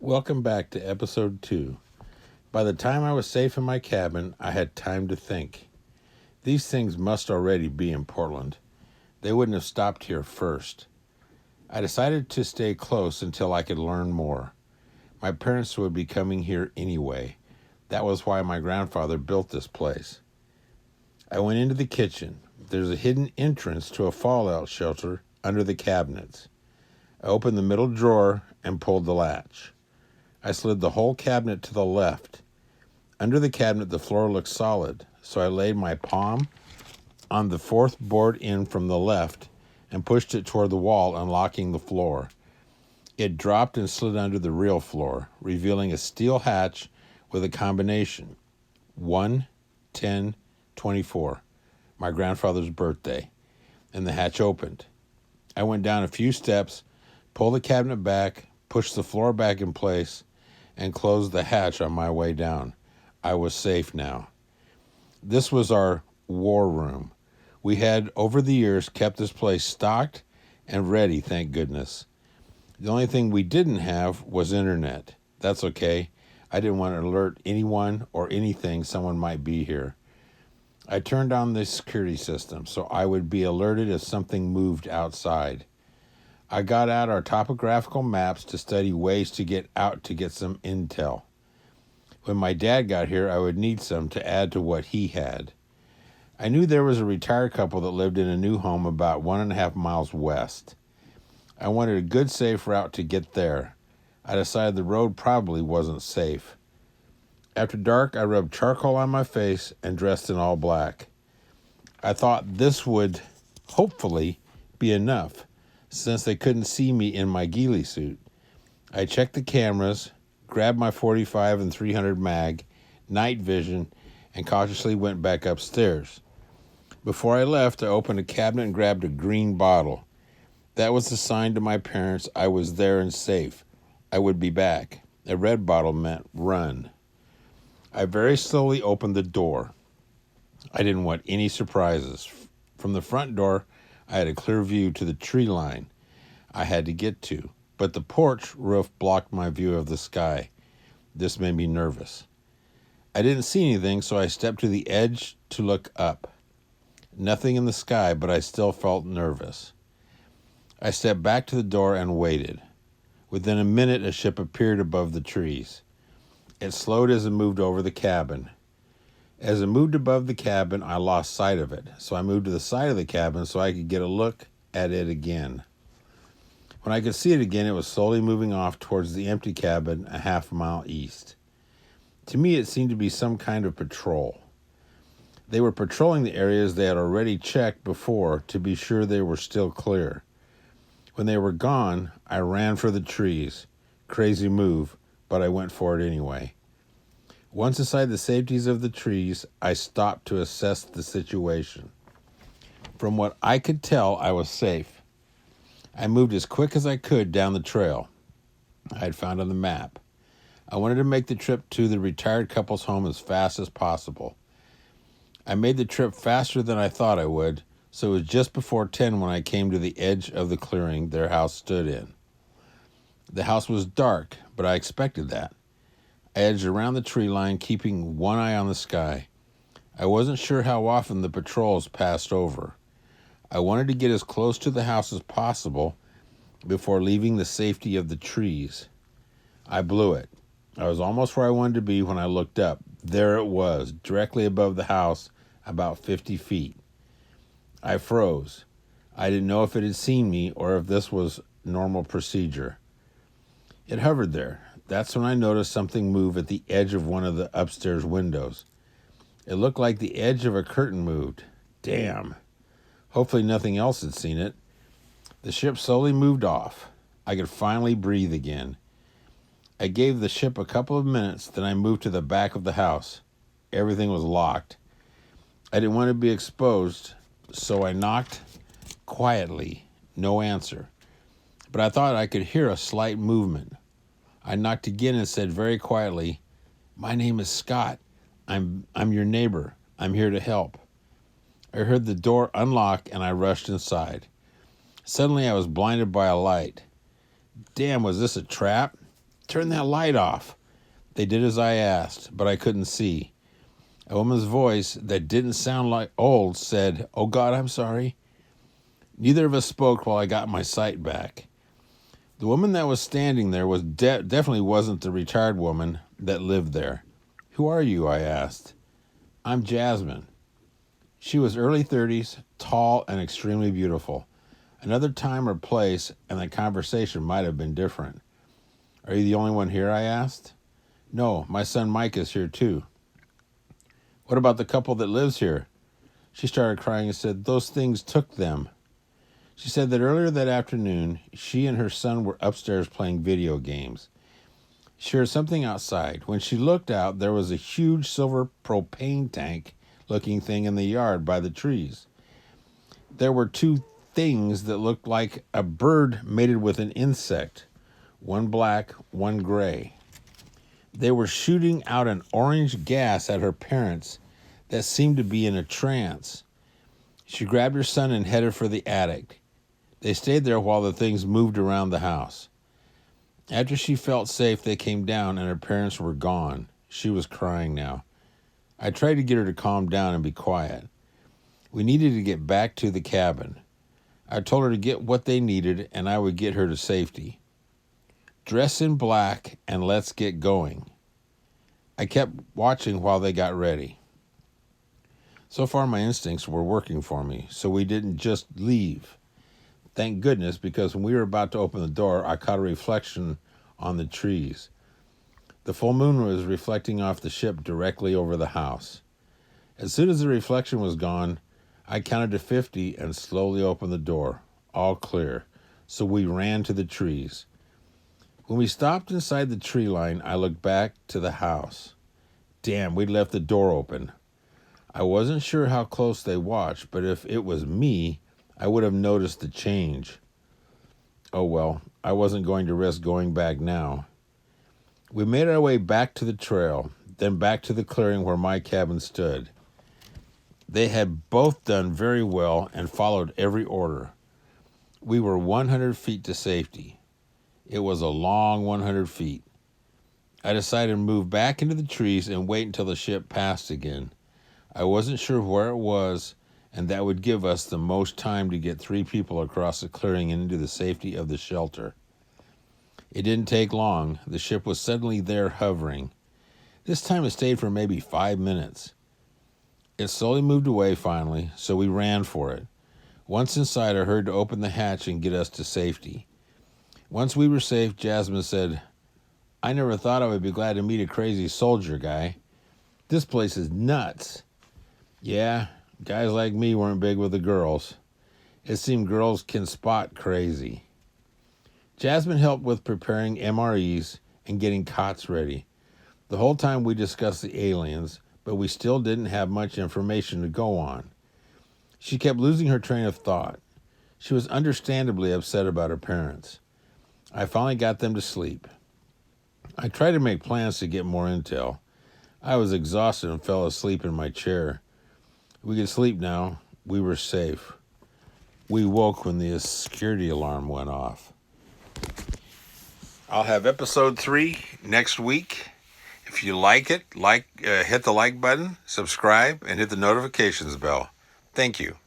Welcome back to episode 2. By the time I was safe in my cabin, I had time to think. These things must already be in Portland. They wouldn't have stopped here first. I decided to stay close until I could learn more. My parents would be coming here anyway. That was why my grandfather built this place. I went into the kitchen. There's a hidden entrance to a fallout shelter under the cabinets. I opened the middle drawer and pulled the latch. I slid the whole cabinet to the left. Under the cabinet, the floor looked solid, so I laid my palm on the fourth board in from the left and pushed it toward the wall, unlocking the floor. It dropped and slid under the real floor, revealing a steel hatch with a combination 1, 10, 24, my grandfather's birthday, and the hatch opened. I went down a few steps, pulled the cabinet back, pushed the floor back in place, and closed the hatch on my way down. I was safe now. This was our war room. We had, over the years, kept this place stocked and ready, thank goodness. The only thing we didn't have was internet. That's okay. I didn't want to alert anyone or anything someone might be here. I turned on the security system so I would be alerted if something moved outside. I got out our topographical maps to study ways to get out to get some intel. When my dad got here, I would need some to add to what he had. I knew there was a retired couple that lived in a new home about 1.5 miles west. I wanted a good, safe route to get there. I decided the road probably wasn't safe. After dark, I rubbed charcoal on my face and dressed in all black. I thought this would, hopefully, be enough, since they couldn't see me in my ghillie suit. I checked the cameras, grabbed my .45 and .300 mag, night vision, and cautiously went back upstairs. Before I left, I opened a cabinet and grabbed a green bottle. That was the sign to my parents I was there and safe. I would be back. A red bottle meant run. I very slowly opened the door. I didn't want any surprises. From the front door, I had a clear view to the tree line I had to get to, but the porch roof blocked my view of the sky. This made me nervous. I didn't see anything, so I stepped to the edge to look up. Nothing in the sky, but I still felt nervous. I stepped back to the door and waited. Within a minute, a ship appeared above the trees. It slowed as it moved over the cabin. As it moved above the cabin, I lost sight of it, so I moved to the side of the cabin so I could get a look at it again. When I could see it again, it was slowly moving off towards the empty cabin 1/2 mile east. To me, it seemed to be some kind of patrol. They were patrolling the areas they had already checked before to be sure they were still clear. When they were gone, I ran for the trees. Crazy move, but I went for it anyway. Once inside the safeties of the trees, I stopped to assess the situation. From what I could tell, I was safe. I moved as quick as I could down the trail I had found on the map. I wanted to make the trip to the retired couple's home as fast as possible. I made the trip faster than I thought I would, so it was just before 10 when I came to the edge of the clearing their house stood in. The house was dark, but I expected that. I edged around the tree line, keeping one eye on the sky. I wasn't sure how often the patrols passed over. I wanted to get as close to the house as possible before leaving the safety of the trees. I blew it. I was almost where I wanted to be when I looked up. There it was, directly above the house, about 50 feet. I froze. I didn't know if it had seen me or if this was normal procedure. It hovered there. That's when I noticed something move at the edge of one of the upstairs windows. It looked like the edge of a curtain moved. Damn. Hopefully nothing else had seen it. The ship slowly moved off. I could finally breathe again. I gave the ship a couple of minutes, then I moved to the back of the house. Everything was locked. I didn't want to be exposed, so I knocked quietly. No answer. But I thought I could hear a slight movement. I knocked again and said very quietly, "My name is Scott. I'm your neighbor. I'm here to help." I heard the door unlock and I rushed inside. Suddenly I was blinded by a light. Damn, was this a trap? Turn that light off. They did as I asked, but I couldn't see. A woman's voice that didn't sound like old said, "Oh God, I'm sorry." Neither of us spoke while I got my sight back. The woman that was standing there was definitely wasn't the retired woman that lived there. "Who are you?" I asked. "I'm Jasmine." She was early 30s, tall and extremely beautiful. Another time or place, and the conversation might have been different. "Are you the only one here?" I asked. "No, my son Mike is here too." "What about the couple that lives here?" She started crying and said, "Those things took them." She said that earlier that afternoon, she and her son were upstairs playing video games. She heard something outside. When she looked out, there was a huge silver propane tank-looking thing in the yard by the trees. There were two things that looked like a bird mated with an insect, one black, one gray. They were shooting out an orange gas at her parents that seemed to be in a trance. She grabbed her son and headed for the attic. They stayed there while the things moved around the house. After she felt safe, they came down and her parents were gone. She was crying now. I tried to get her to calm down and be quiet. We needed to get back to the cabin. I told her to get what they needed and I would get her to safety. "Dress in black and let's get going." I kept watching while they got ready. So far my instincts were working for me, so we didn't just leave. Thank goodness, because when we were about to open the door, I caught a reflection on the trees. The full moon was reflecting off the ship directly over the house. As soon as the reflection was gone, I counted to 50 and slowly opened the door. All clear. So we ran to the trees. When we stopped inside the tree line, I looked back to the house. Damn, we'd left the door open. I wasn't sure how close they watched, but if it was me, I would have noticed the change. Oh well, I wasn't going to risk going back now. We made our way back to the trail, then back to the clearing where my cabin stood. They had both done very well and followed every order. We were 100 feet to safety. It was a long 100 feet. I decided to move back into the trees and wait until the ship passed again. I wasn't sure where it was, and that would give us the most time to get 3 people across the clearing and into the safety of the shelter. It didn't take long. The ship was suddenly there hovering. This time it stayed for maybe 5 minutes. It slowly moved away finally, so we ran for it. Once inside, I heard to open the hatch and get us to safety. Once we were safe, Jasmine said, "I never thought I would be glad to meet a crazy soldier guy. This place is nuts." Yeah, guys like me weren't big with the girls. It seemed girls can spot crazy. Jasmine helped with preparing MREs and getting cots ready. The whole time we discussed the aliens, but we still didn't have much information to go on. She kept losing her train of thought. She was understandably upset about her parents. I finally got them to sleep. I tried to make plans to get more intel. I was exhausted and fell asleep in my chair. We could sleep now. We were safe. We woke when the security alarm went off. I'll have episode 3 next week. If you like it, hit the like button, subscribe, and hit the notifications bell. Thank you.